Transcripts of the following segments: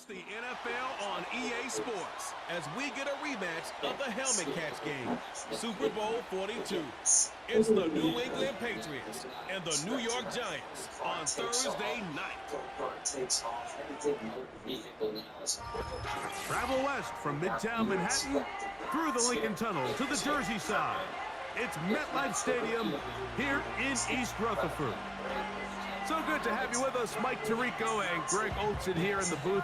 It's the NFL on EA Sports as we get a rematch of the helmet catch game. Super Bowl 42. It's the New England Patriots and the New York Giants on Thursday night. Travel west from Midtown Manhattan through the Lincoln Tunnel to the Jersey side. It's MetLife Stadium here in East Rutherford. So good to have you with us, Mike Tirico and Greg Olson here in the booth.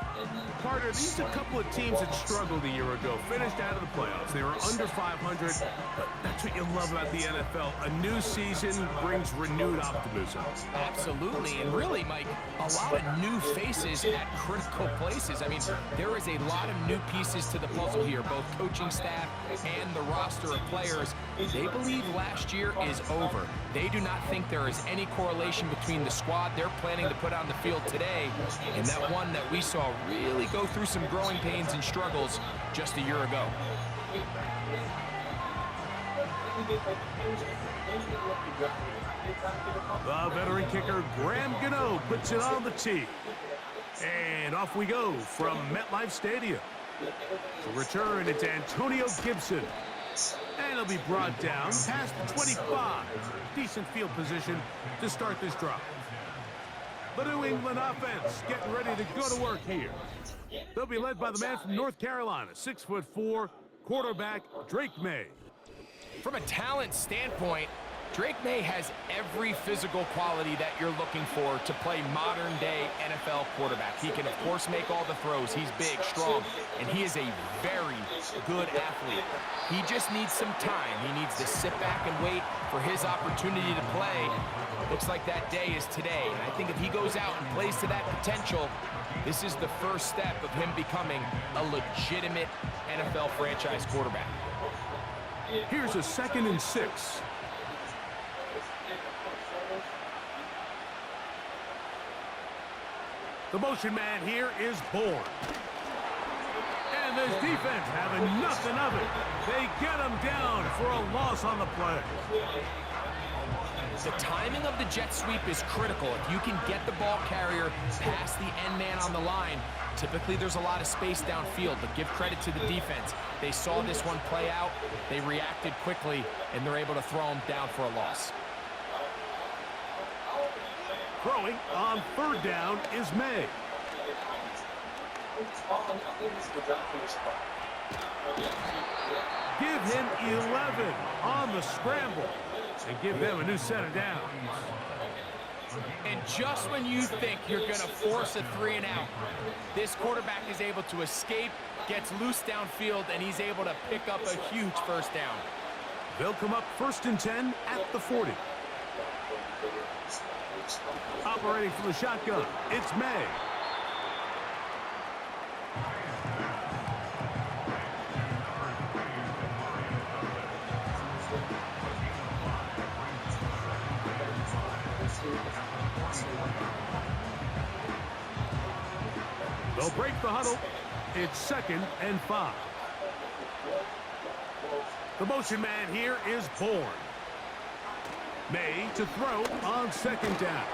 Carter, these are a couple of teams that struggled a year ago, finished out of the playoffs. They were under 500, but that's what you love about the NFL. A new season brings renewed optimism. Absolutely, and really, Mike, a lot of new faces at critical places. I mean, there is a lot of new pieces to the puzzle here, both coaching staff and the roster of players. They believe last year is over. They do not think there is any correlation between the squad they're planning to put on the field today and that one that we saw really go through some growing pains and struggles just a year ago. The veteran kicker, Graham Gano, puts it on the tee. And off we go from MetLife Stadium. To return, it's Antonio Gibson. And it'll be brought down past the 25. Decent field position to start this drive. The New England offense getting ready to go to work here. They'll be led by the man from North Carolina, 6'4", quarterback Drake May. From a talent standpoint, Drake May has every physical quality that you're looking for to play modern-day NFL quarterback. He can, of course, make all the throws. He's big, strong, and he is a very good athlete. He just needs some time. He needs to sit back and wait for his opportunity to play. Looks like that day is today, and I think if he goes out and plays to that potential, this is the first step of him becoming a legitimate NFL franchise quarterback. Here's a 2nd and 6. The motion man here is Bourne. And this defense having nothing of it. They get him down for a loss on the play. The timing of the jet sweep is critical. If you can get the ball carrier past the end man on the line, typically there's a lot of space downfield, but give credit to the defense. They saw this one play out, they reacted quickly, and they're able to throw him down for a loss. Throwing on 3rd down is May. Give him 11 on the scramble and give them a new set of downs. And just when you think you're going to force a 3 and out, this quarterback is able to escape, gets loose downfield, and he's able to pick up a huge first down. They'll come up 1st and 10 at the 40. Operating from the shotgun, it's May. They'll break the huddle. It's 2nd and 5. The motion man here is Bourne. May to throw on 2nd down.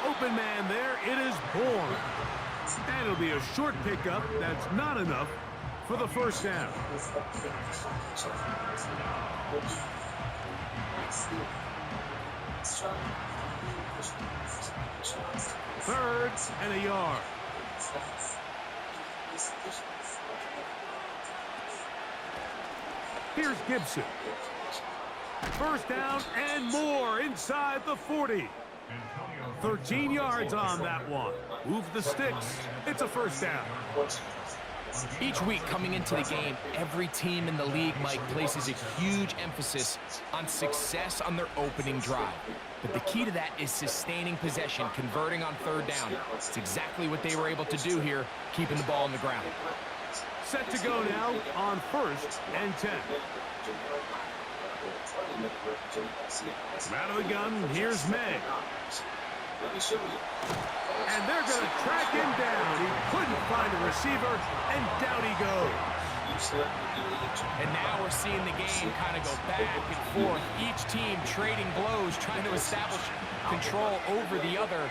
Open man there, it is Bourne. And it'll be a short pickup. That's not enough for the first down. 3rd and a yard. Here's Gibson. 1st down and more inside the 40. 13 yards on that one. Move the sticks. It's a first down. Each week coming into the game, every team in the league, Mike, places a huge emphasis on success on their opening drive. But the key to that is sustaining possession, converting on 3rd down. It's exactly what they were able to do here, keeping the ball on the ground. Set to go now on 1st and 10. From out of the gun, here's May. And they're going to track him down. He couldn't find a receiver, and down he goes. And now we're seeing the game kind of go back and forth. Each team trading blows, trying to establish control over the other.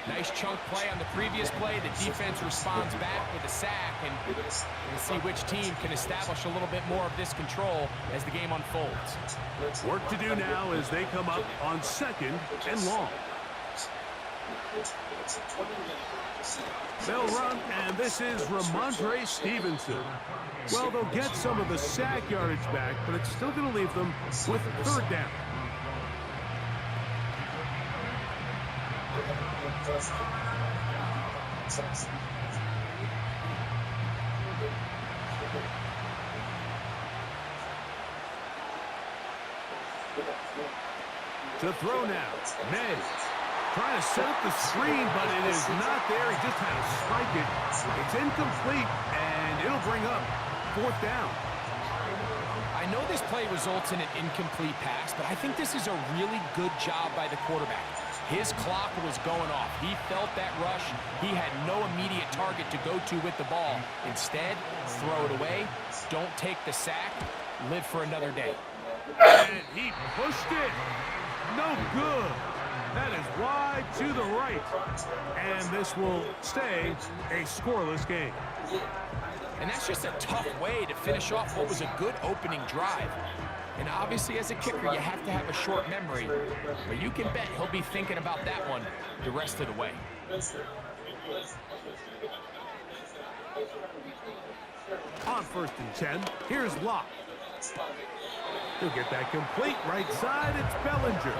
Nice chunk play on the previous play. The defense responds back with a sack, and we'll see which team can establish a little bit more of this control as the game unfolds. Work to do now as they come up on 2nd and long. They'll run, and this is Ramondre Stevenson. Well, they'll get some of the sack yardage back, but it's still going to leave them with 3rd down. To throw now, May. Trying to set up the screen, but it is not there. He just had to spike it. It's incomplete, and it'll bring up 4th down. I know this play results in an incomplete pass, but I think this is a really good job by the quarterback. His clock was going off. He felt that rush. He had no immediate target to go to with the ball. Instead, throw it away. Don't take the sack. Live for another day. And he pushed it. No good. That is wide to the right. And this will stay a scoreless game. And that's just a tough way to finish off what was a good opening drive. And obviously, as a kicker, you have to have a short memory. But you can bet he'll be thinking about that one the rest of the way. On 1st and 10, here's Locke. He'll get that complete right side. It's Bellinger.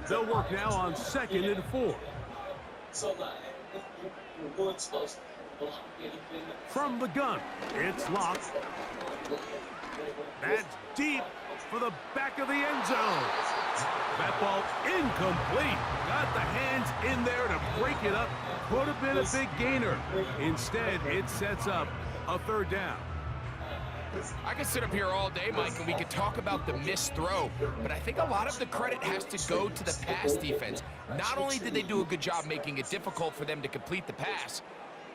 They'll work now on 2nd and 4. From the gun, it's Locke. That's deep for the back of the end zone. That ball incomplete. Got the hands in there to break it up. Could have been a big gainer. Instead, it sets up a 3rd down. I could sit up here all day, Mike, and we could talk about the missed throw, but I think a lot of the credit has to go to the pass defense. Not only did they do a good job making it difficult for them to complete the pass,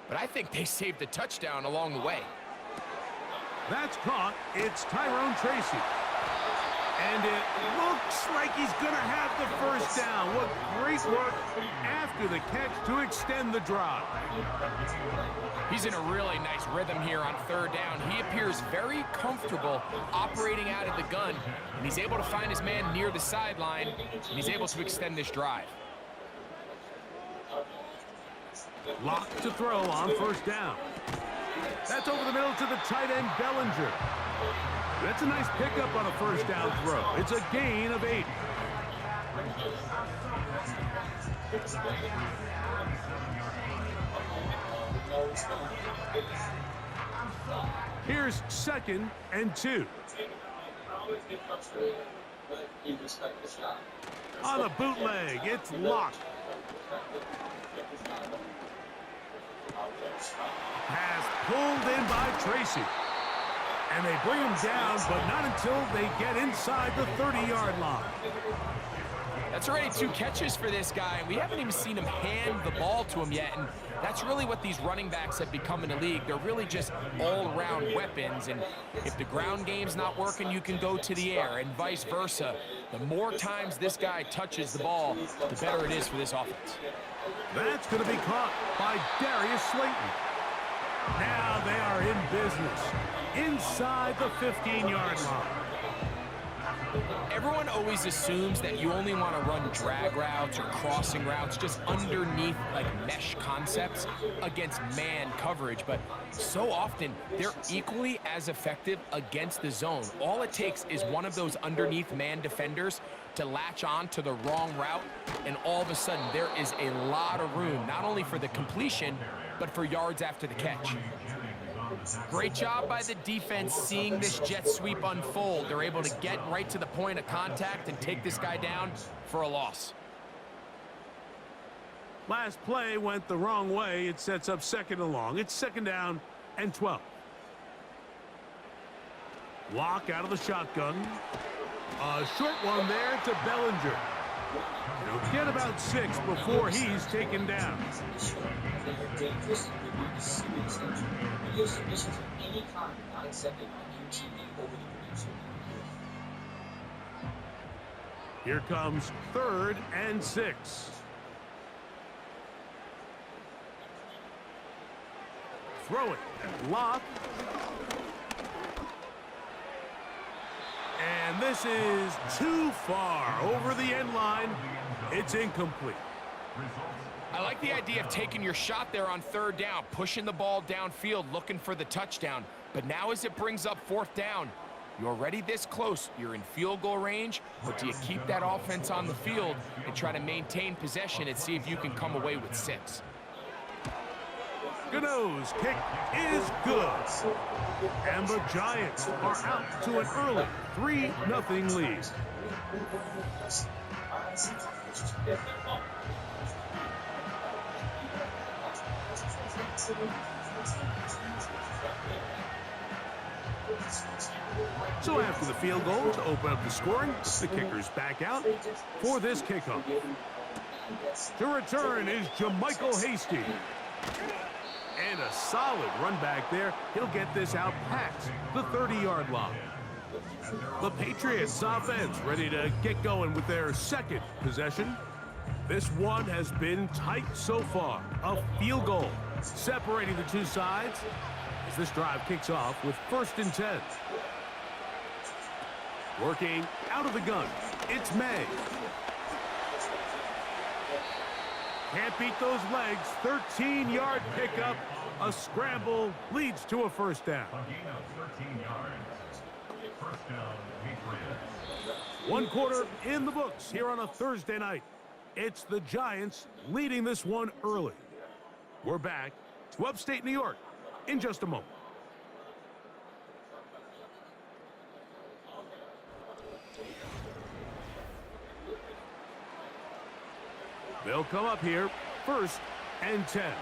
but I think they saved the touchdown along the way. That's caught. It's Tyrone Tracy. And it looks like he's going to have the 1st down. What great work after the catch to extend the drive. He's in a really nice rhythm here on 3rd down. He appears very comfortable operating out of the gun, and he's able to find his man near the sideline, and he's able to extend this drive. Locke to throw on 1st down. That's over the middle to the tight end, Bellinger. That's a nice pickup on a 1st down throw. It's a gain of 8. Here's 2nd and 2. On a bootleg, it's Locke. Pass pulled in by Tracy. And they bring him down, but not until they get inside the 30-yard line. That's already 2 catches for this guy, and we haven't even seen him hand the ball to him yet. And that's really what these running backs have become in the league. They're really just all-around weapons, and if the ground game's not working, you can go to the air, and vice versa. The more times this guy touches the ball, the better it is for this offense. That's going to be caught by Darius Slayton. Now they are in business inside the 15-yard line. Everyone always assumes that you only want to run drag routes or crossing routes just underneath like mesh concepts against man coverage, but so often they're equally as effective against the zone. All it takes is one of those underneath man defenders to latch on to the wrong route, and all of a sudden there is a lot of room, not only for the completion, but for yards after the catch. Great job by the defense seeing this jet sweep unfold. They're able to get right to the point of contact and take this guy down for a loss. Last play went the wrong way. It sets up 2nd and long. It's 2nd down and 12. Locke out of the shotgun. A short one there to Bellinger. He'll get about 6 before he's taken down. Here comes 3rd and 6. Throw it. Lock. And this is too far over the end line. It's incomplete. I like the idea of taking your shot there on 3rd down, pushing the ball downfield, looking for the touchdown. But now as it brings up 4th down, you're already this close. You're in field goal range, but do you keep that offense on the field and try to maintain possession and see if you can come away with 6? Gano's kick is good. And the Giants are out to an early 3-0 lead. So after the field goal to open up the scoring, the kicker's back out for this kickoff. To return is Jermichael Hasty. And a solid run back there. He'll get this out past the 30-yard line. The Patriots offense ready to get going with their 2nd possession. This one has been tight so far. A field goal separating the two sides as this drive kicks off with 1st and 10. Working out of the gun, it's May. Can't beat those legs. 13-yard pickup. A scramble leads to a 1st down. A gain of 13 yards. 1st down, Patriots. 1 quarter in the books here on a Thursday night. It's the Giants leading this one early. We're back to upstate New York in just a moment. They'll come up here 1st and 10.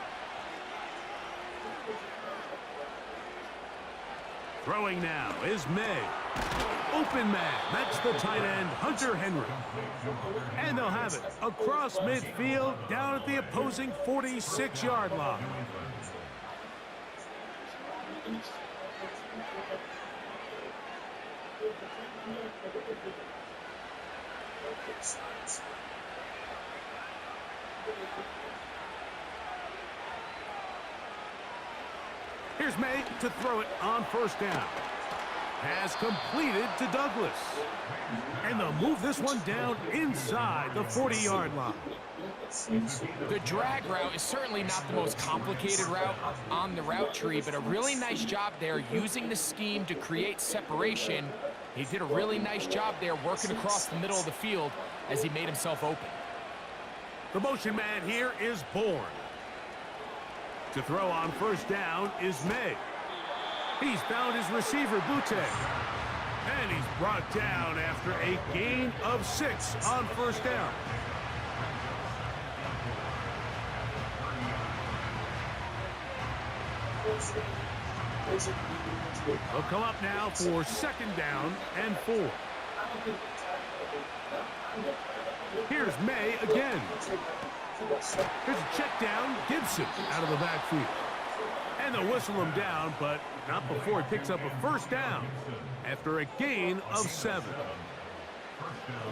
Throwing now is May. Open man. That's the tight end, Hunter Henry. And they'll have it across midfield down at the opposing 46-yard line. Here's May to throw it on 1st down. Pass completed to Douglas. And they'll move this one down inside the 40-yard line. The drag route is certainly not the most complicated route on the route tree, but a really nice job there using the scheme to create separation. He did a really nice job there working across the middle of the field as he made himself open. The motion man here is Bourne. To throw on 1st down is May. He's found his receiver, Butte. And he's brought down after a gain of 6 on 1st down. They'll come up now for 2nd down and 4. Here's May again. Here's a check down. Gibson out of the backfield. And they'll whistle him down, but not before he picks up a 1st down after a gain of 7.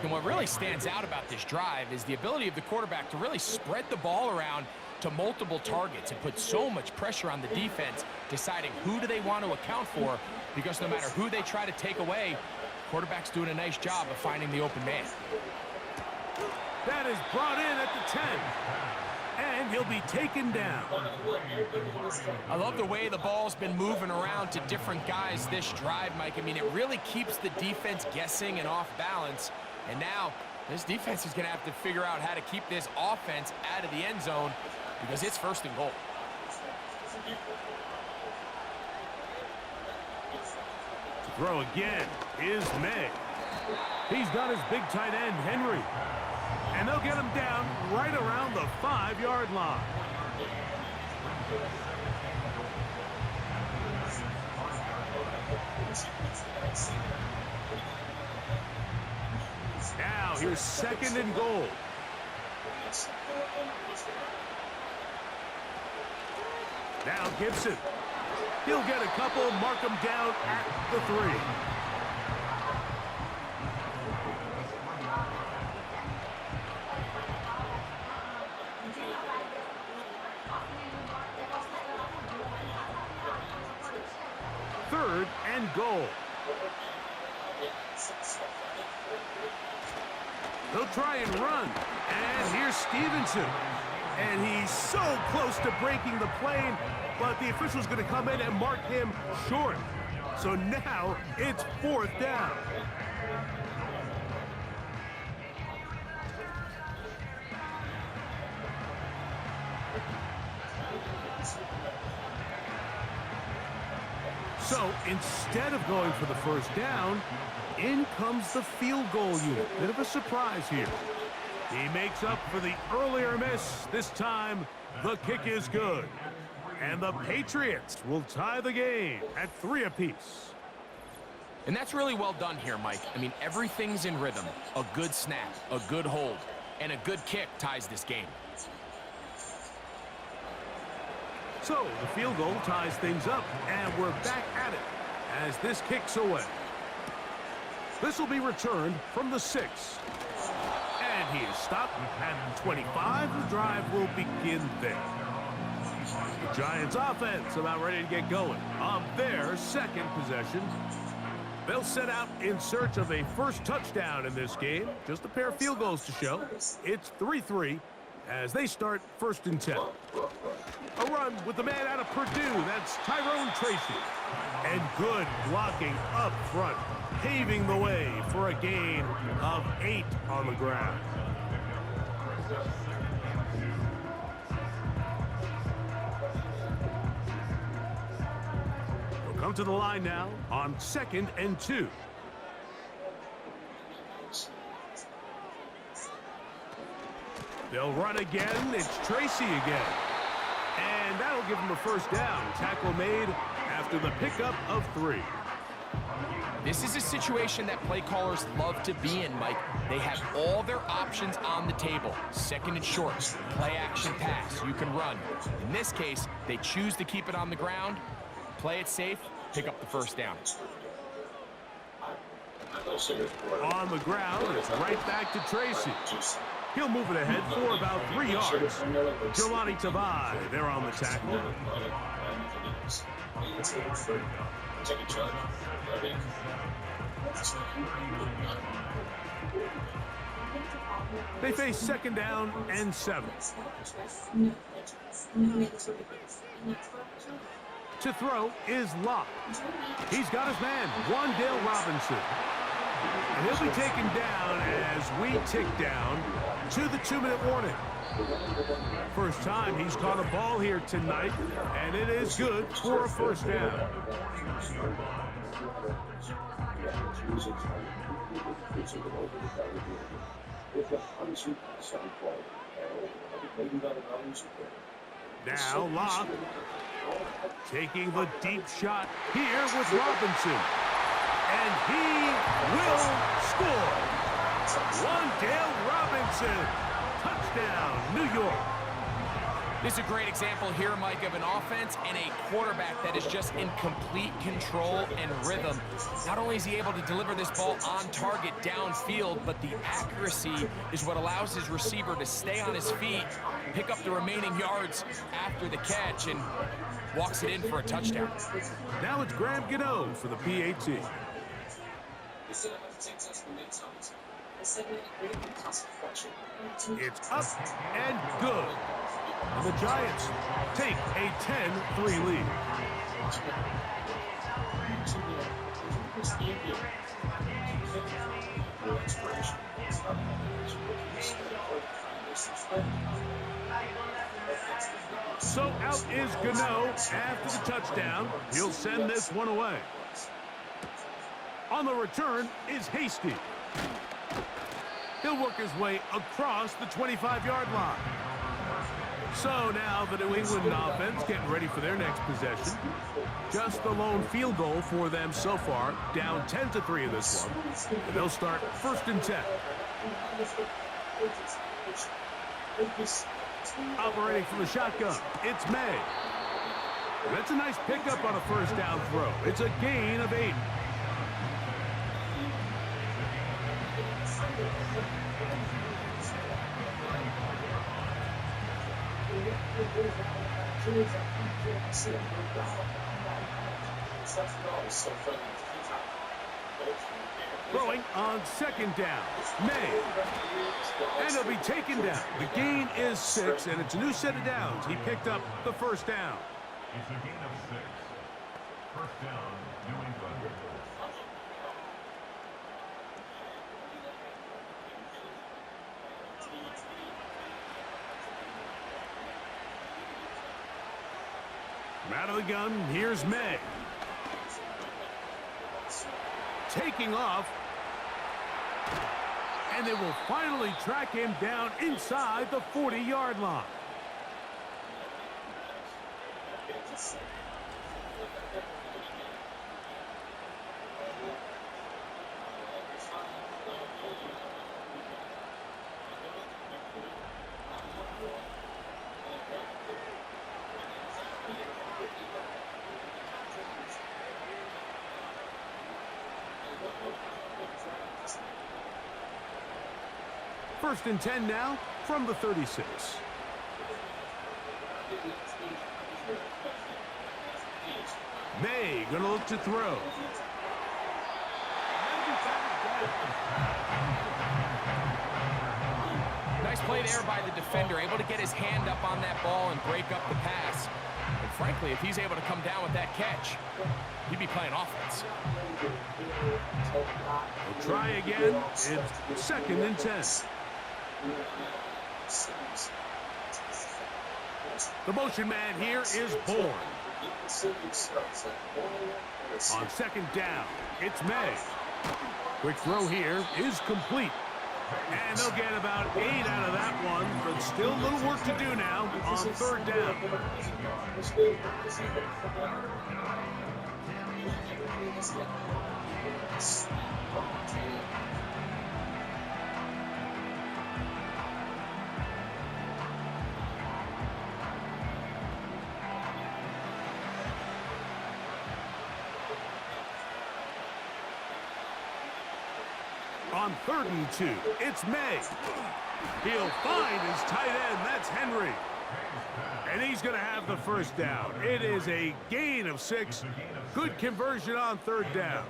And what really stands out about this drive is the ability of the quarterback to really spread the ball around to multiple targets and put so much pressure on the defense, deciding who do they want to account for, because no matter who they try to take away, quarterback's doing a nice job of finding the open man. That is brought in at the 10. And he'll be taken down. I love the way the ball's been moving around to different guys this drive, Mike. I mean, it really keeps the defense guessing and off balance. And now this defense is going to have to figure out how to keep this offense out of the end zone because it's 1st and goal. To throw again is May. He's got his big tight end, Henry. And they'll get him down right around the 5-yard line. Now here's 2nd and goal. Now Gibson. He'll get a couple, mark him down at the 3. Third and goal. They'll try and run. And here's Stevenson. And he's so close to breaking the plane, but the official's going to come in and mark him short. So now it's 4th down. So instead of going for the 1st down, in comes the field goal unit. Bit of a surprise here. He makes up for the earlier miss. This time, the kick is good. And the Patriots will tie the game at 3 apiece. And that's really well done here, Mike. I mean, everything's in rhythm. A good snap, a good hold, and a good kick ties this game. So the field goal ties things up, and we're back at it as this kicks away. This will be returned from the 6. And he is stopped at 25. The drive will begin there. The Giants offense about ready to get going on their 2nd possession. They'll set out in search of a first touchdown in this game. Just a pair of field goals to show. It's 3-3 as they start 1st and 10. A run with the man out of Purdue. That's Tyrone Tracy. And good blocking up front, paving the way for a gain of 8 on the ground. We'll come to the line now on 2nd and 2. They'll run again. It's Tracy again. And that'll give him a 1st down. Tackle made after the pickup of 3. This is a situation that play callers love to be in, Mike. They have all their options on the table. 2nd and short, play action pass, you can run. In this case, they choose to keep it on the ground, play it safe, pick up the 1st down. On the ground, it's right back to Tracy. He'll move it ahead for about 3 yards. Jelani Tavai, they're on the tackle. They face 2nd down and 7. To throw is Locke. He's got his man, Wan'Dale Robinson. And he'll be taken down as we tick down to the 2-minute warning. First time he's caught a ball here tonight, and it is good for a 1st down. Now Locke taking the deep shot here with Robinson. And he will score. Wan'Dale Robinson. Touchdown, New York. This is a great example here, Mike, of an offense and a quarterback that is just in complete control and rhythm. Not only is he able to deliver this ball on target downfield, but the accuracy is what allows his receiver to stay on his feet, pick up the remaining yards after the catch, and walks it in for a touchdown. Now it's Graham Gano for the PAT. It's up and good. And the Giants take a 10-3 lead. So out is Gano after the touchdown. He'll send this one away. On the return is Hasty. He'll work his way across the 25-yard line. So now the New England offense getting ready for their next possession. Just the lone field goal for them so far, down 10-3 in this one. And they'll start 1st and 10. Operating from the shotgun, it's May. That's a nice pickup on a first down throw. It's a gain of 8. Throwing on second down, May. And he'll be taken down. The gain is 6, and it's a new set of downs. He picked up the first down. It's a gain of 6. First down, New England. From out of the gun, here's May. Taking off. And they will finally track him down inside the 40-yard line. First and 10 now from the 36. May gonna look to throw. Nice play there by the defender, able to get his hand up on that ball and break up the pass. And frankly, if he's able to come down with that catch, he'd be playing offense. We'll try again. It's second and 10. The motion man here is Bourne. On second down, it's May. Quick throw here is complete. And they'll get about 8 out of that one, but still a little work to do now on third down. On third and 2, it's May. He'll find his tight end. That's Henry. And he's going to have the first down. It is a gain of 6. Good conversion on third down.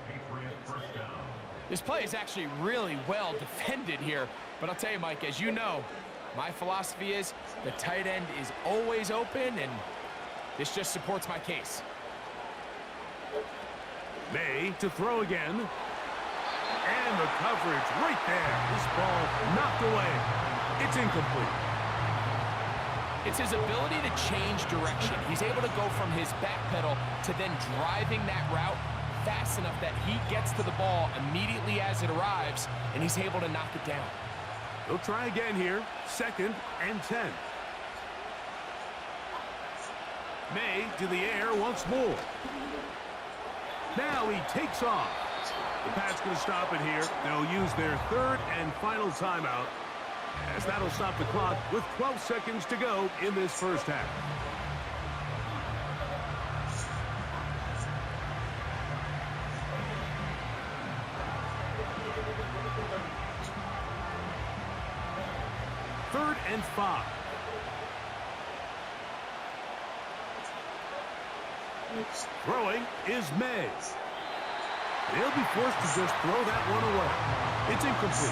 This play is actually really well defended here. But I'll tell you, Mike, as you know, my philosophy is the tight end is always open, and this just supports my case. May to throw again. And the coverage right there. This ball knocked away. It's incomplete. It's his ability to change direction. He's able to go from his back pedal to then driving that route fast enough that he gets to the ball immediately as it arrives, and he's able to knock it down. He'll try again here. Second and 10. May to the air once more. Now he takes off. The Pats going to stop it here. They'll use their third and final timeout, as that'll stop the clock with 12 seconds to go in this first half. Third and 5. Throwing is May. They'll be forced to just throw that one away. It's incomplete.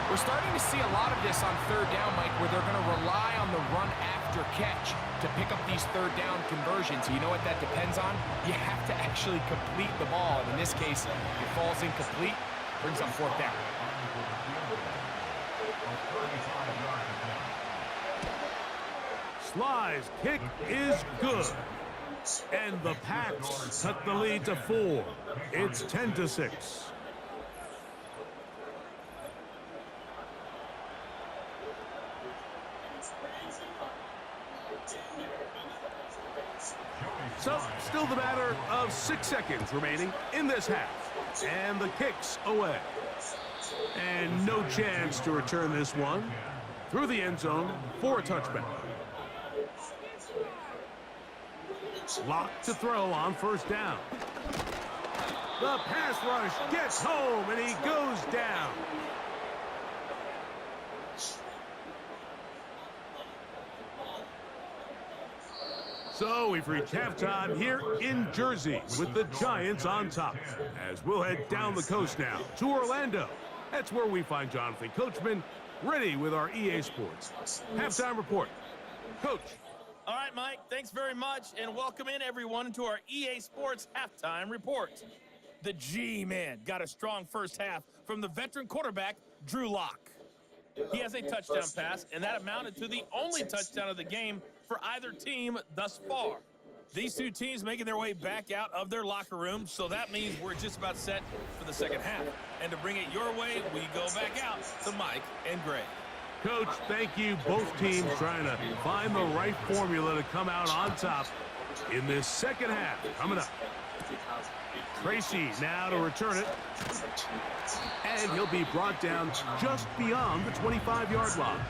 We're starting to see a lot of this on third down, Mike, where they're going to rely on the run after catch to pick up these third down conversions. You know what that depends on? You have to actually complete the ball. And in this case, it falls incomplete, brings up fourth down. Sly's kick is good. And the Pats cut the lead to 4. It's 10-6. So, still the matter of 6 seconds remaining in this half. And the kick's away. And no chance to return this one through the end zone for a touchback. Locked to throw on first down. The pass rush gets home, and he goes down. So we've reached halftime here in Jersey with the Giants on top. As we'll head down the coast now to Orlando. That's where we find Jonathan Coachman ready with our EA Sports halftime report. Coach. All right, Mike, thanks very much, and welcome in everyone to our EA Sports halftime report. The G-Man got a strong first half from the veteran quarterback, Drew Lock. He has a touchdown pass, and that amounted to the only touchdown of the game for either team thus far. These two teams making their way back out of their locker room, so that means we're just about set for the second half. And to bring it your way, we go back out to Mike and Greg. Coach, thank you. Both teams trying to find the right formula to come out on top in this second half. Coming up. Tracy now to return it. And he'll be brought down just beyond the 25-yard line.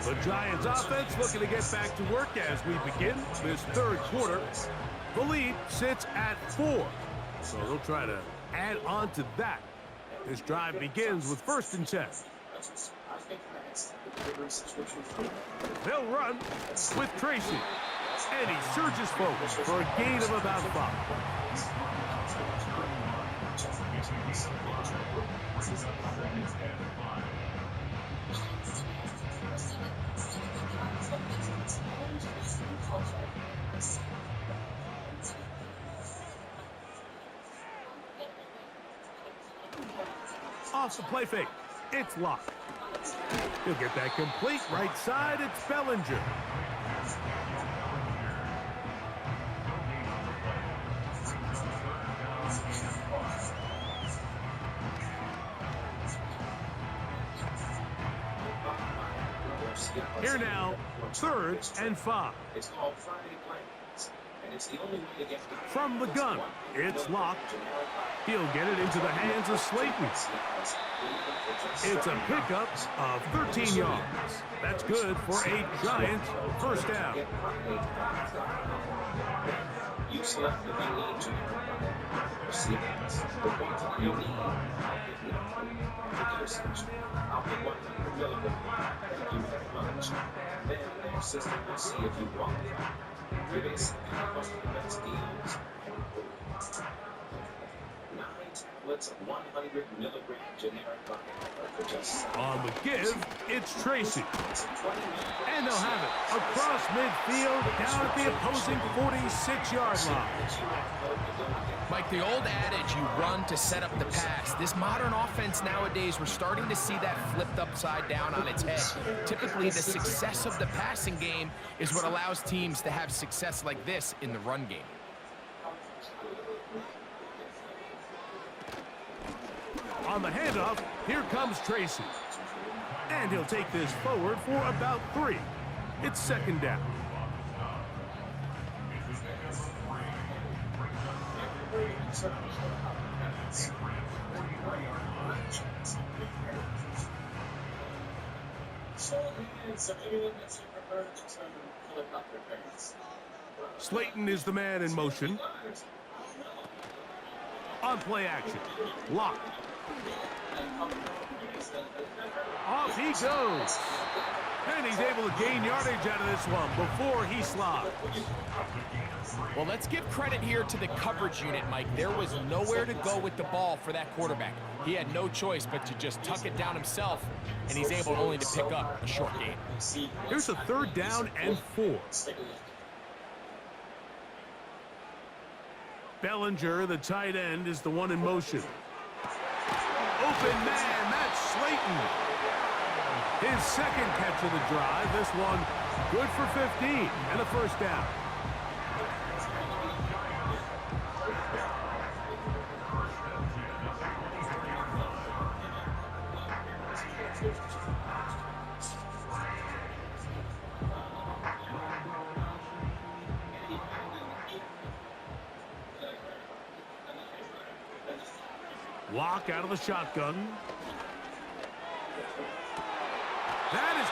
The Giants offense looking to get back to work as we begin this third quarter. The lead sits at 4. So they'll try to add on to that. This drive begins with 1st and 10. They'll run with Tracy. And he surges forward for a gain of about 5. Off the play fake. It's Lock. He'll get that complete right side. It's Bellinger. Here now, 3rd and 5. From the gun, it's Lock. He'll get it into the hands of Slayton. It's a pickup of 13 yards. That's good for a Giants first down. You select the need I'll put 100 milligrams. Thank you very much. Then their system will see if you qualify. Give a second across the best deals. 9 tablets of 100 milligram generic vitamin for just on the give, it's Tracy. And they'll have it across midfield down at the opposing 46-yard line. Mike, the old adage, you run to set up the pass. This modern offense nowadays, we're starting to see that flipped upside down on its head. Typically, the success of the passing game is what allows teams to have success like this in the run game. On the handoff, here comes Tracy. And he'll take this forward for about 3. It's 2nd down. Slayton is the man in motion. On play action. Lock. Off he goes. And he's able to gain yardage out of this one before he slides. Well, let's give credit here to the coverage unit, Mike. There was nowhere to go with the ball for that quarterback. He had no choice but to just tuck it down himself, and he's able only to pick up a short gain. Here's a 3rd down and 4. Bellinger, the tight end, is the one in motion. Open man, that's Slayton. His 2nd catch of the drive. This one good for 15 and a first down. Lock out of the shotgun.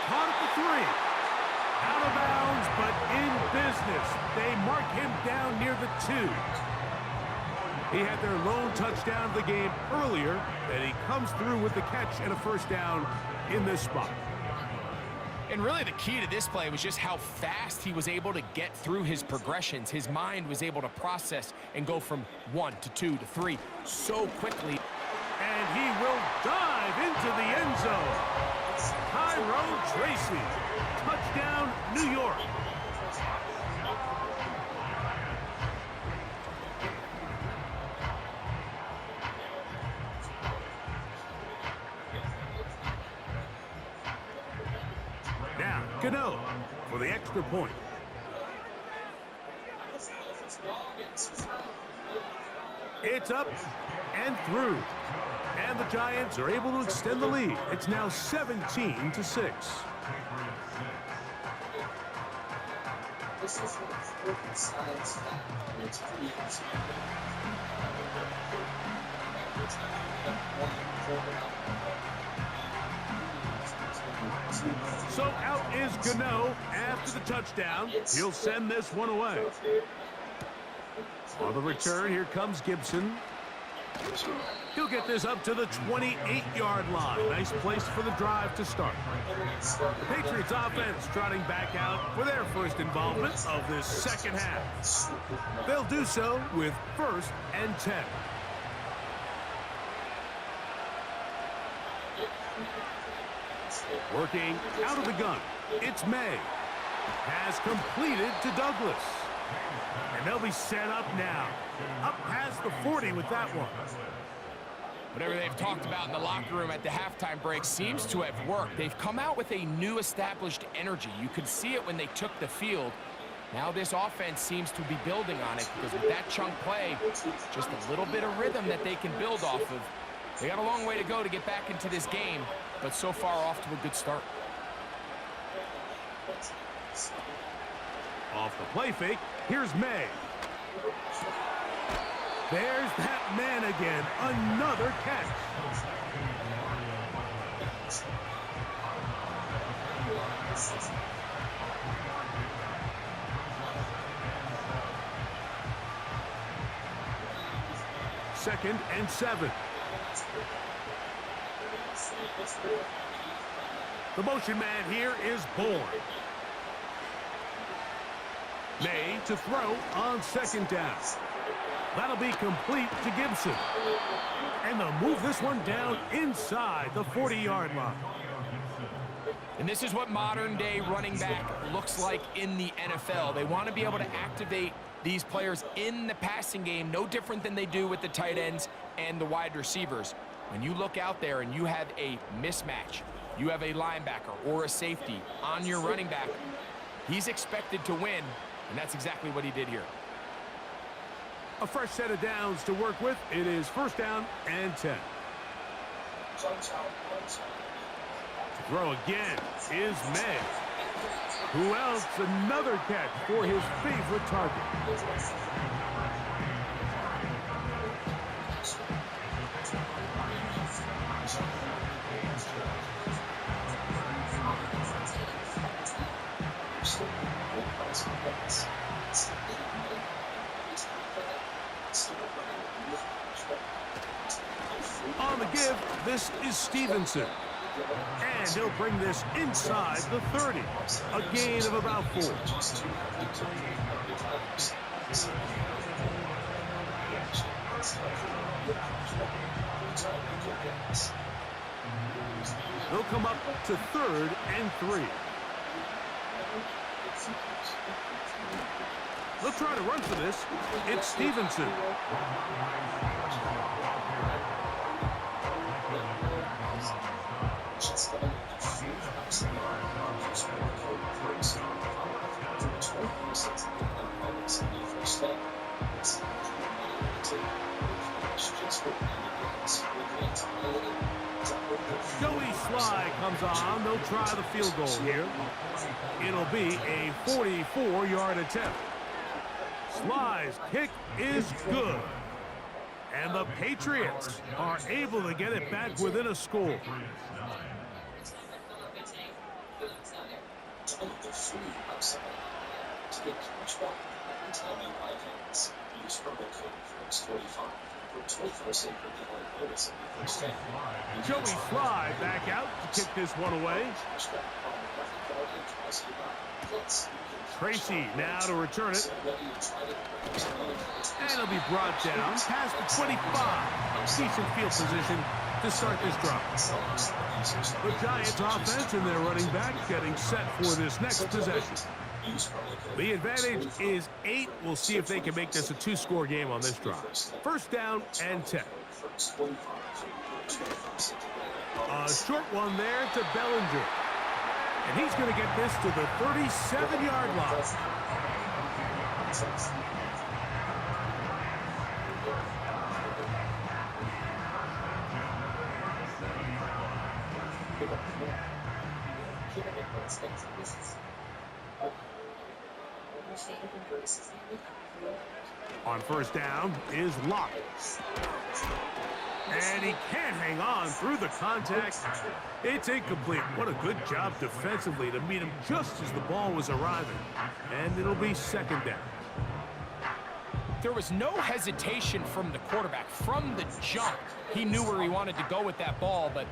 caught at the 3. Out of bounds, but in business. They mark him down near the 2. He had their lone touchdown of the game earlier, and he comes through with the catch and a first down in this spot. And really the key to this play was just how fast he was able to get through his progressions. His mind was able to process and go from 1 to 2 to 3 so quickly. And he will dive into the end zone. Tyrone Tracy, touchdown, New York. Now, Gano for the extra point. It's up and through. And the Giants are able to extend the lead. It's now 17-6. So out is Gano after the touchdown. He'll send this one away. On the return, here comes Gibson. He'll get this up to the 28-yard line. Nice place for the drive to start. The Patriots offense trotting back out for their first involvement of this second half. They'll do so with 1st and 10. Working out of the gun, it's May. Has completed to Douglas. And they'll be set up now. Up past the 40 with that one. Whatever they've talked about in the locker room at the halftime break seems to have worked. They've come out with a new established energy. You could see it when they took the field. Now this offense seems to be building on it because with that chunk play, just a little bit of rhythm that they can build off of. They got a long way to go to get back into this game, but so far off to a good start. Off the play fake, here's May. There's that man again. Another catch. Second and 7. The motion man here is Bourne. May to throw on 2nd down. That'll be complete to Gibson. And they'll move this one down inside the 40-yard line. And this is what modern-day running back looks like in the NFL. They want to be able to activate these players in the passing game, no different than they do with the tight ends and the wide receivers. When you look out there and you have a mismatch, you have a linebacker or a safety on your running back, he's expected to win, and that's exactly what he did here. A fresh set of downs to work with. It is 1st down and 10. To throw again is May. Who else? Another catch for his favorite target. On the give, this is Stevenson. And he'll bring this inside the 30. A gain of about 4. They'll come up to 3rd and 3. They'll try to run for this. It's Stevenson. Joey Sly comes on. They'll try the field goal here. It'll be a 44-yard attempt. Sly's kick is good. And the Patriots are able to get it back within a score. Joey Sly back out to kick this one away. Tracy now to return it. And it'll be brought down past the 25. Decent field position to start this drive. The Giants offense and their running back getting set for this next possession. The advantage is 8. We'll see if they can make this a 2-score game on this drive. First down and 10. A short one there to Bellinger. And he's going to get this to the 37-yard line. On first down is Locke. And he can't hang on through the contact. It's incomplete. What a good job defensively to meet him just as the ball was arriving. And it'll be second down. There was no hesitation from the quarterback. From the jump, he knew where he wanted to go with that ball, but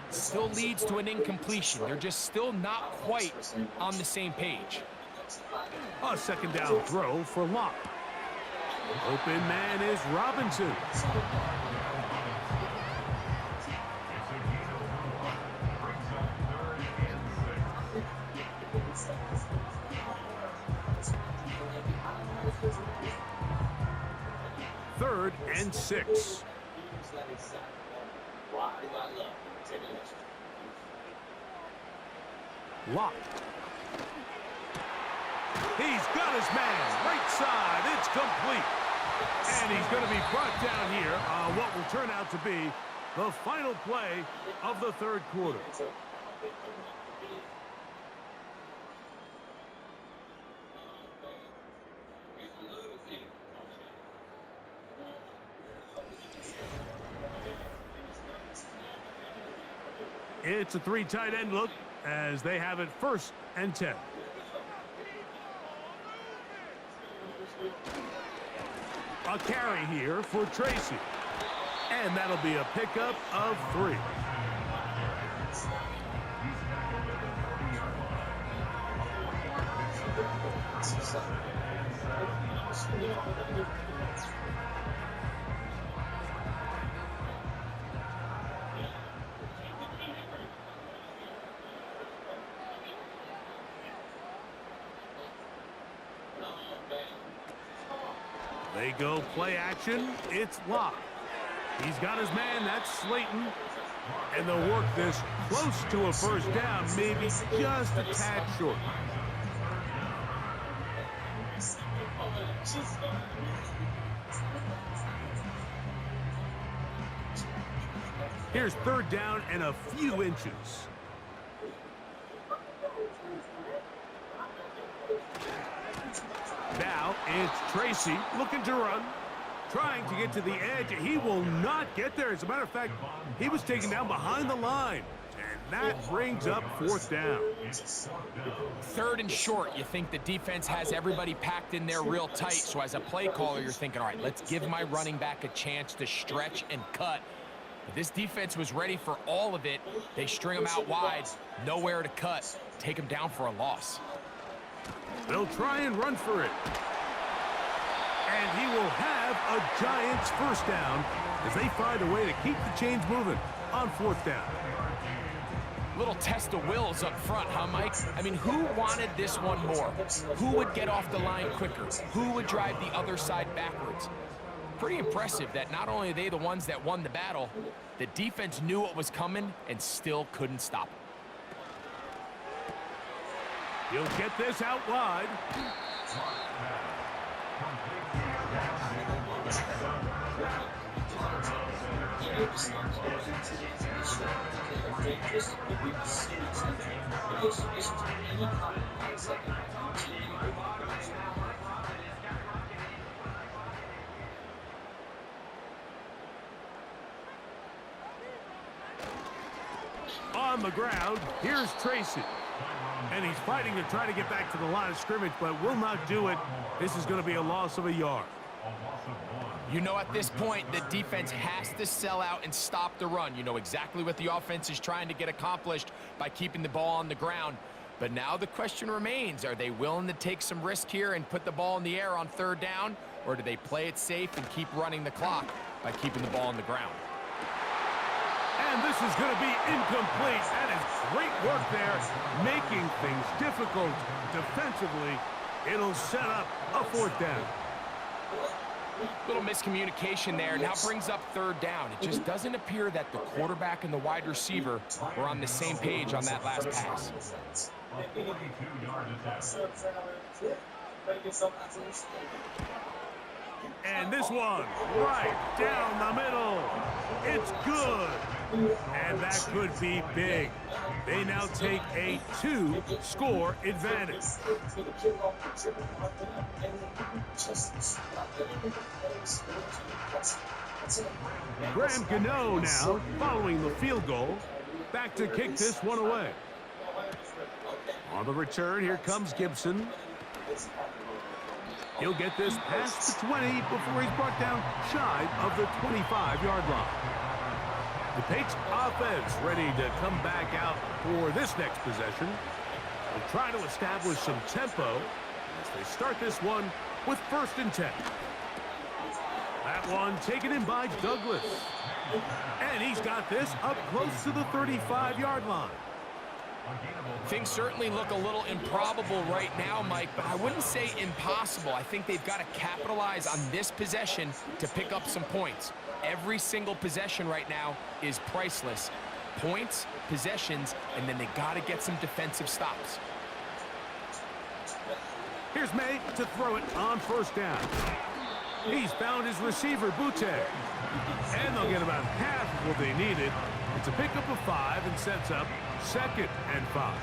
still leads to an incompletion. They're just still not quite on the same page. A second down throw for Locke. Open man is Robinson. Third and 6. Locke. He's got his man. Right side. It's complete. And he's going to be brought down here on what will turn out to be the final play of the third quarter. It's a 3 tight end look as they have it first and 10. A carry here for Tracy. And that'll be a pickup of 3. They go play action. It's Locke. He's got his man. That's Slayton. And they'll work this close to a first down, maybe just a tad short. Here's third down and a few inches. Now it's Tracy looking to run, trying to get to the edge. He will not get there. As a matter of fact, he was taken down behind the line. And that brings up fourth down. Third and short. You think the defense has everybody packed in there real tight. So as a play caller, you're thinking, all right, let's give my running back a chance to stretch and cut. But this defense was ready for all of it. They string him out wide, nowhere to cut. Take him down for a loss. They'll try and run for it. And he will have a Giants first down as they find a way to keep the chains moving on fourth down. Little test of wills up front, huh, Mike? I mean, who wanted this one more? Who would get off the line quicker? Who would drive the other side backwards? Pretty impressive that not only are they the ones that won the battle, the defense knew what was coming and still couldn't stop it. He'll get this out wide. On the ground, here's Tracy. And he's fighting to try to get back to the line of scrimmage, but will not do it. This is going to be a loss of a yard. You know, at this point, the defense has to sell out and stop the run. You know exactly what the offense is trying to get accomplished by keeping the ball on the ground. But now the question remains, are they willing to take some risk here and put the ball in the air on third down? Or do they play it safe and keep running the clock by keeping the ball on the ground? And this is going to be incomplete. That is great work there, making things difficult defensively. It'll set up a fourth down. Little miscommunication there. Now brings up third down. It just doesn't appear that the quarterback and the wide receiver were on the same page on that last pass. A 42-yard attempt. And this one, right down the middle. It's good. And that could be big. They now take a 2-score advantage. Graham Gano now, following the field goal, back to kick this one away. On the return, here comes Gibson. He'll get this past the 20 before he's brought down shy of the 25-yard line. The Patriots offense ready to come back out for this next possession. They'll try to establish some tempo as they start this one with 1st and 10. That one taken in by Douglas. And he's got this up close to the 35-yard line. Things certainly look a little improbable right now, Mike, but I wouldn't say impossible. I think they've got to capitalize on this possession to pick up some points. Every single possession right now is priceless. Points, possessions, and then they got to get some defensive stops. Here's May to throw it on 1st down. He's found his receiver, Butte. And they'll get about half of what they needed. It's a pickup of 5 and sets up 2nd and 5.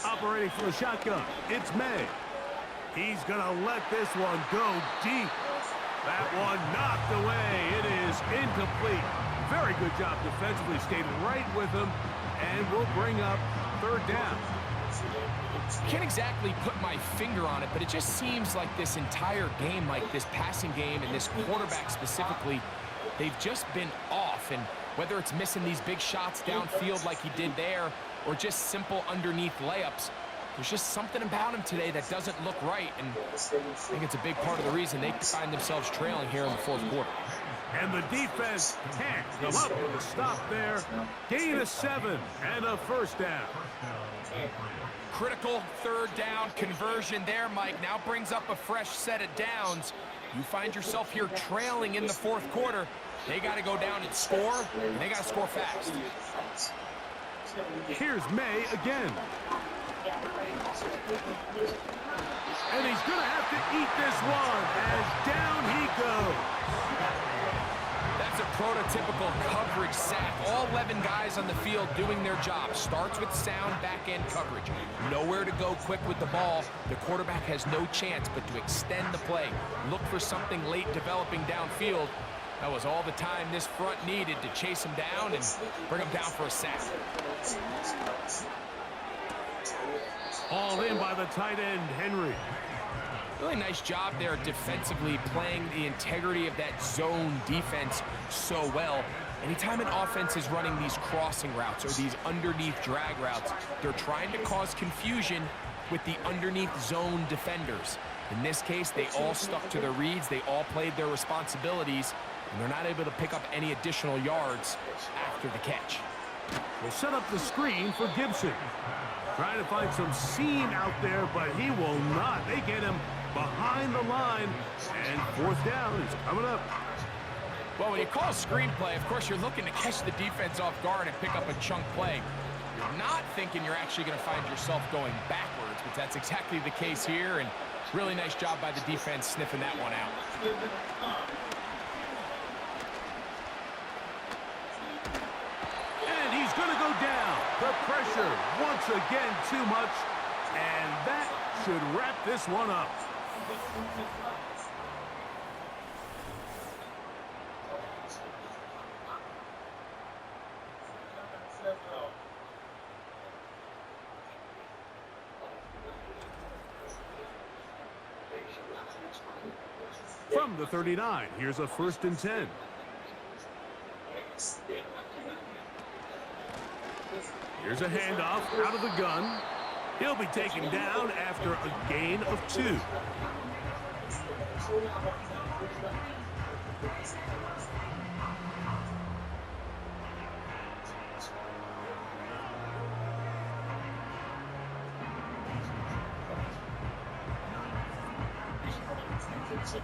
Operating for the shotgun, it's May. He's going to let this one go deep. That one knocked away. It is incomplete. Very good job defensively. Stayed right with him and will bring up 3rd down. Can't exactly put my finger on it, but it just seems like this entire game, like this passing game and this quarterback specifically, they've just been off. And whether it's missing these big shots downfield like he did there or just simple underneath layups, there's just something about him today that doesn't look right. And I think it's a big part of the reason they find themselves trailing here in the 4th quarter. And the defense can't come up with a stop there. Gain of 7 and a 1st down. Critical 3rd down conversion there, Mike. Now brings up a fresh set of downs. You find yourself here trailing in the 4th quarter. They got to go down and score, and they got to score fast. Here's May again. And he's going to have to eat this one as down he goes. That's a prototypical coverage sack. All 11 guys on the field doing their job. Starts with sound back-end coverage. Nowhere to go quick with the ball. The quarterback has no chance but to extend the play. Look for something late developing downfield. That was all the time this front needed to chase him down and bring him down for a sack. Hauled in by the tight end, Henry. Really nice job there defensively, playing the integrity of that zone defense so well. Anytime an offense is running these crossing routes or these underneath drag routes, they're trying to cause confusion with the underneath zone defenders. In this case, they all stuck to their reads, they all played their responsibilities, and they're not able to pick up any additional yards after the catch. We'll set up the screen for Gibson. Trying to find some seam out there, but he will not. They get him behind the line, and 4th down is coming up. Well, when you call a screenplay, of course, you're looking to catch the defense off guard and pick up a chunk play. You're not thinking you're actually going to find yourself going backwards, but that's exactly the case here, and really nice job by the defense sniffing that one out. And he's going to go down. The pressure, once again, too much, and that should wrap this one up. From the 39, here's a 1st and 10. Here's a handoff out of the gun. He'll be taken down after a gain of 2.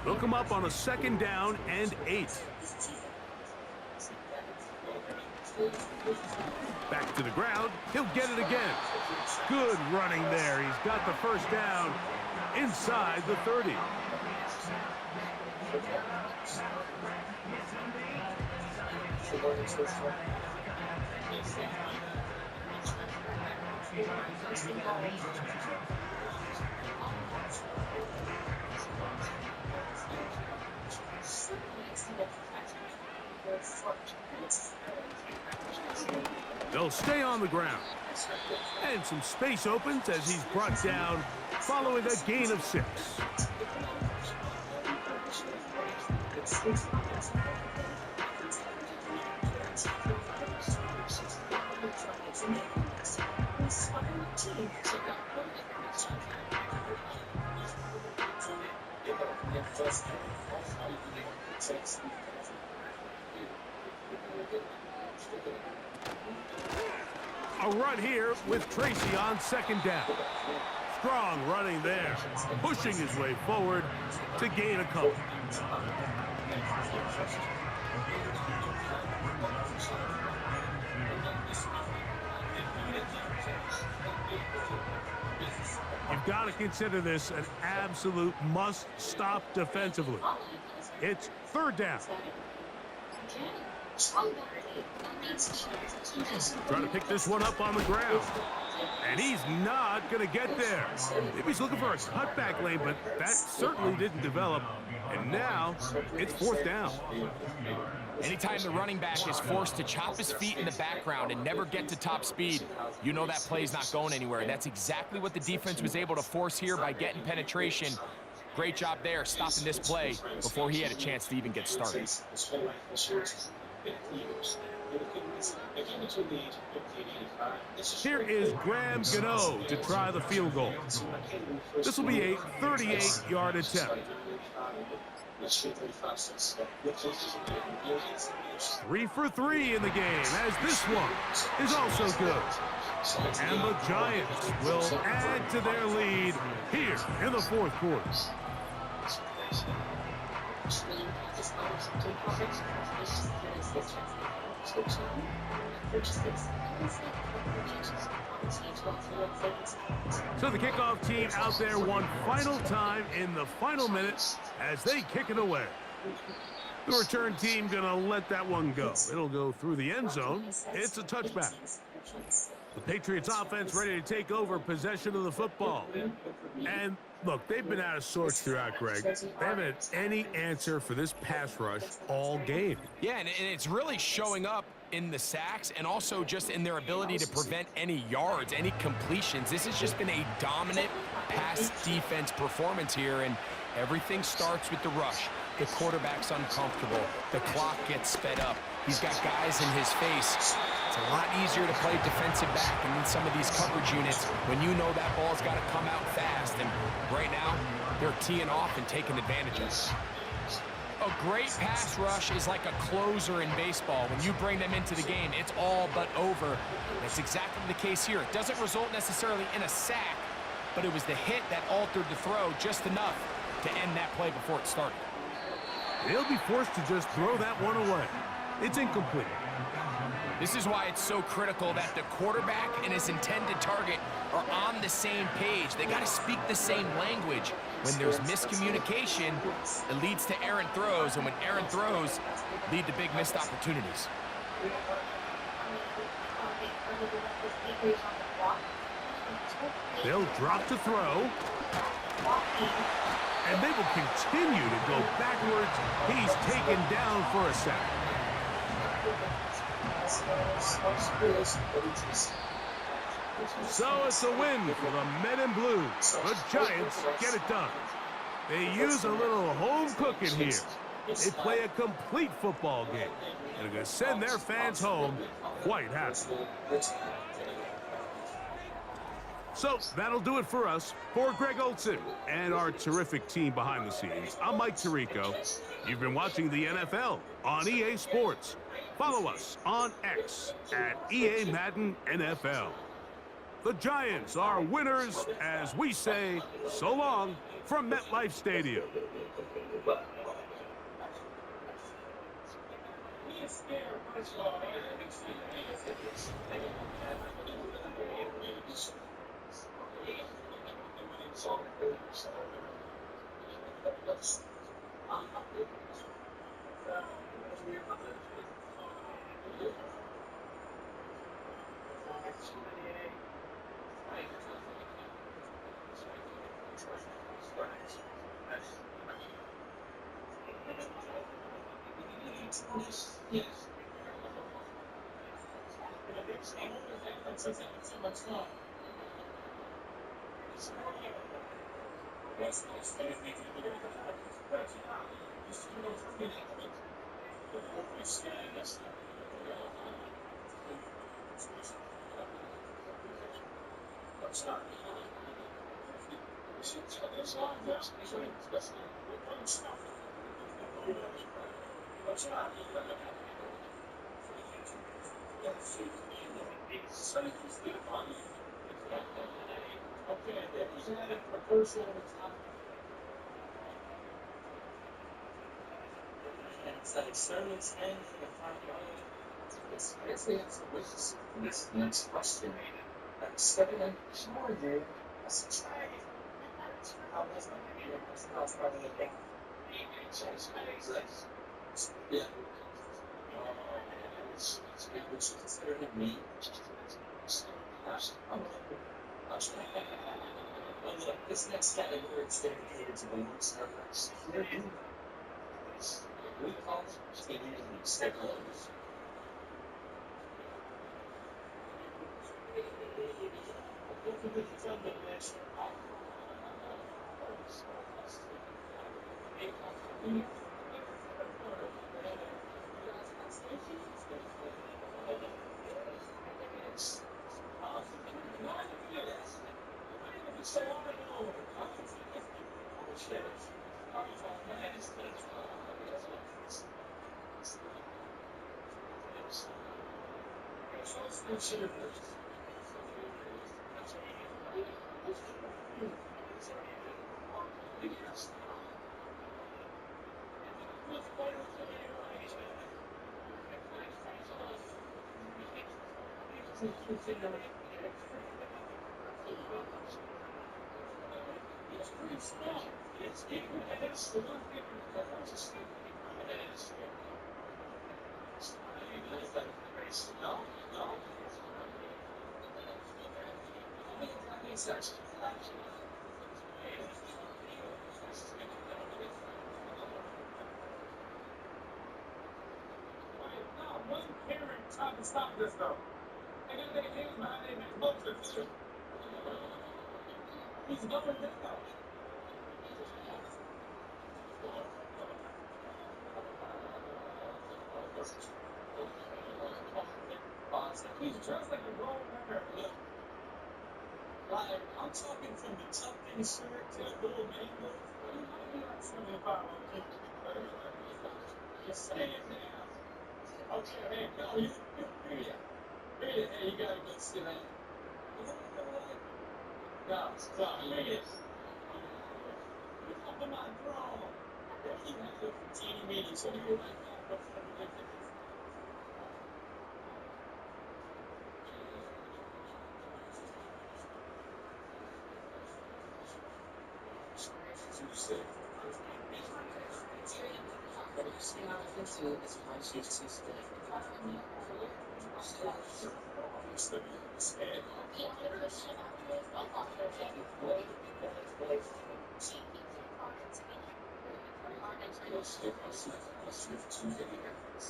They'll come up on a 2nd down and 8. Back to the ground. He'll get it again. Good running there. He's got the 1st down inside the 30. They'll stay on the ground. And some space opens as he's brought down following a gain of 6. A run here with Tracy on 2nd down. Strong running there, pushing his way forward to gain a couple. You've got to consider this an absolute must-stop defensively. It's 3rd down. Trying to pick this one up on the ground. And he's not going to get there. Maybe he's looking for a cutback lane, but that certainly didn't develop. And now it's 4th down. Anytime the running back is forced to chop his feet in the background and never get to top speed, you know that play's not going anywhere. That's exactly what the defense was able to force here by getting penetration. Great job there, stopping this play before he had a chance to even get started. Here is Graham Gano to try the field goal. This will be a 38-yard attempt. 3 for 3 in the game, as this one is also good. And the Giants will add to their lead here in the 4th quarter. So the kickoff team out there one final time in the final minutes as they kick it away. The return team gonna let that one go. It'll go through the end zone. It's a touchback. The Patriots offense ready to take over possession of the football. And look, they've been out of sorts throughout, Greg. They haven't had any answer for this pass rush all game. Yeah, and it's really showing up in the sacks and also just in their ability to prevent any yards, any completions. This has just been a dominant pass defense performance here, and everything starts with the rush. The quarterback's uncomfortable. The clock gets sped up. He's got guys in his face. It's a lot easier to play defensive back and in some of these coverage units when you know that ball's got to come out fast. And right now, they're teeing off and taking advantage of it. A great pass rush is like a closer in baseball. When you bring them into the game, it's all but over. That's exactly the case here. It doesn't result necessarily in a sack, but it was the hit that altered the throw just enough to end that play before it started. They'll be forced to just throw that one away. It's incomplete. This is why it's so critical that the quarterback and his intended target are on the same page. They got to speak the same language. When there's miscommunication, it leads to errant throws, and when errant throws lead to big missed opportunities. They'll drop to throw. And they will continue to go backwards. He's taken down for a sack. So it's a win for the Men in Blue. The Giants get it done. They use a little home cooking here. They play a complete football game. And are going to send their fans home quite happy. So that'll do it for us. For Greg Olson and our terrific team behind the scenes, I'm Mike Tirico. You've been watching the NFL on EA Sports. Follow us on X at EA Madden NFL. The Giants are winners as we say so long from MetLife Stadium.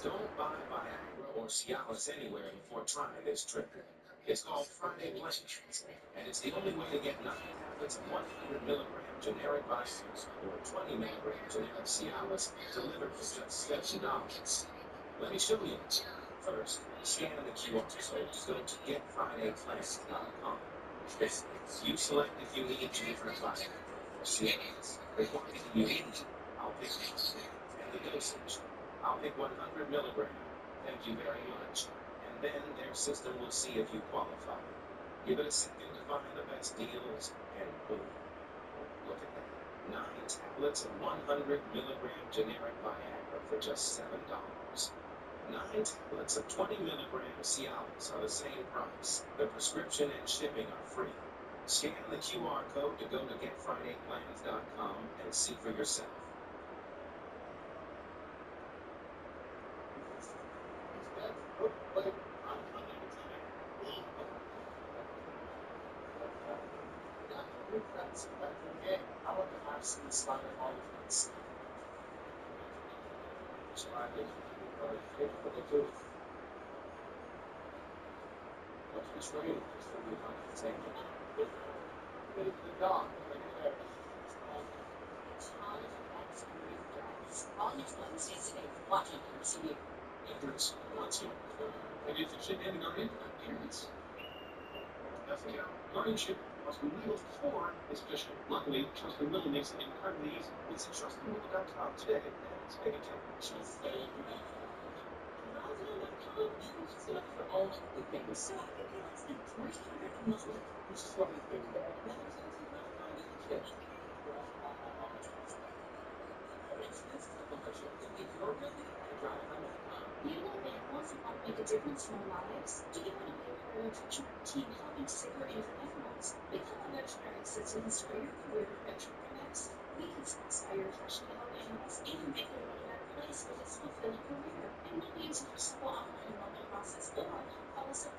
Don't buy Viagra or Cialis anywhere before trying this trick. It's called Friday Blank, and it's the only way to get 9 tablets of 100 milligram generic Viagra or 20 milligram generic Cialis delivered for just $7. Let me show you. First, scan the QR code to go to getfridayplans.com. Then, you select if you need different Viagra or Cialis, the quantity you need. I'll pick one. And the dosage. I'll pick 100 milligram. Thank you very much. And then their system will see if you qualify. Give it a second to find the best deals, and boom. Look at that. 9 tablets of 100 milligram generic Viagra for just $7. 9 tablets of 20 milligram Cialis are the same price. The prescription and shipping are free. Scan the QR code to go to getfridayplans.com and see for yourself. Guardianship must be legal before it's official. Luckily, Trusted Willie makes it incredibly easy. Visit trustedwillie.com today and take a You know that once a month make a difference in our lives? Do you want to be a part of a future team helping safer animals? Become a veterinary assistant and start your career at Patriots. We can satisfy your passion to help animals and make their life a better place with a fulfilling career. And we'll use your simple online enrollment process or call us at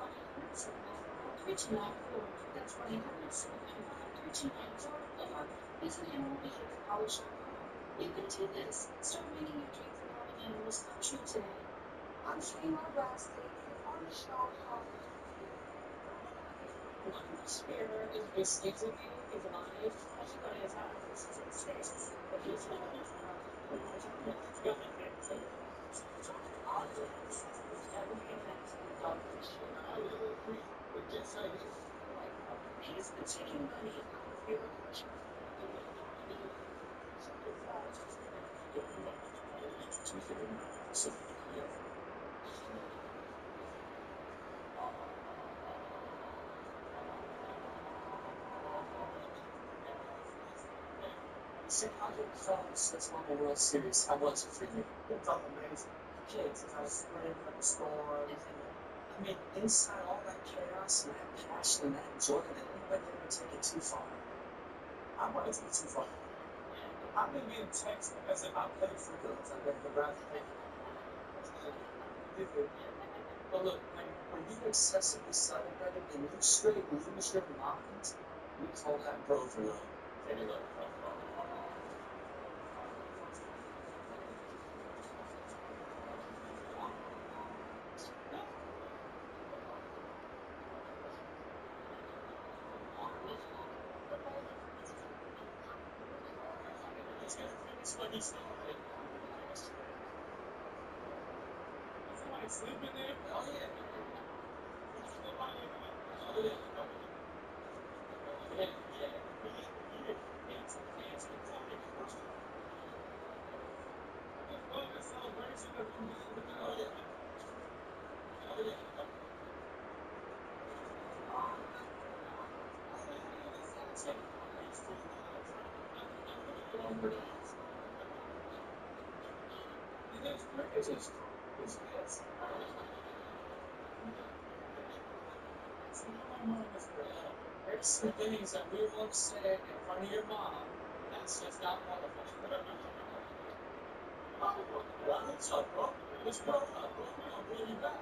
1-800-794-3294. That's 1-800-794-3294 or visit animalbehaviorcollege.com. You can do this. Start making your dream for helping animals come true today. I'm Shane Bradley on the show called Spear is basically is alive. She got his eyes in space, but he's not going to all of this is everything that's done for sure. I will agree with just like he's been taking money out of your question. So how did the films that's won the World Series, how was it for you? It felt amazing. Kids, as I was playing for the storm. I mean, inside all that chaos and that passion and that enjoyment, anybody ever take it too far? I want to take it too far. I may be in text as if I played for girls. I bet the rather play. But look, when you excessively celebrated and you straight lose your mind, we call that bro for real. Anyway. It's what he's saying. Somebody sleeping there? Oh, yeah. There's some things that we won't say in front of your mom. That's just not one of them. What's up, bro? Let's go up, bro. I'll bring you back.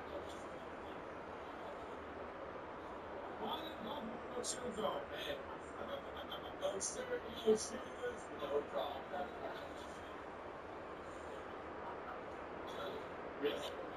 No, sir. No shoes. No problem. Really?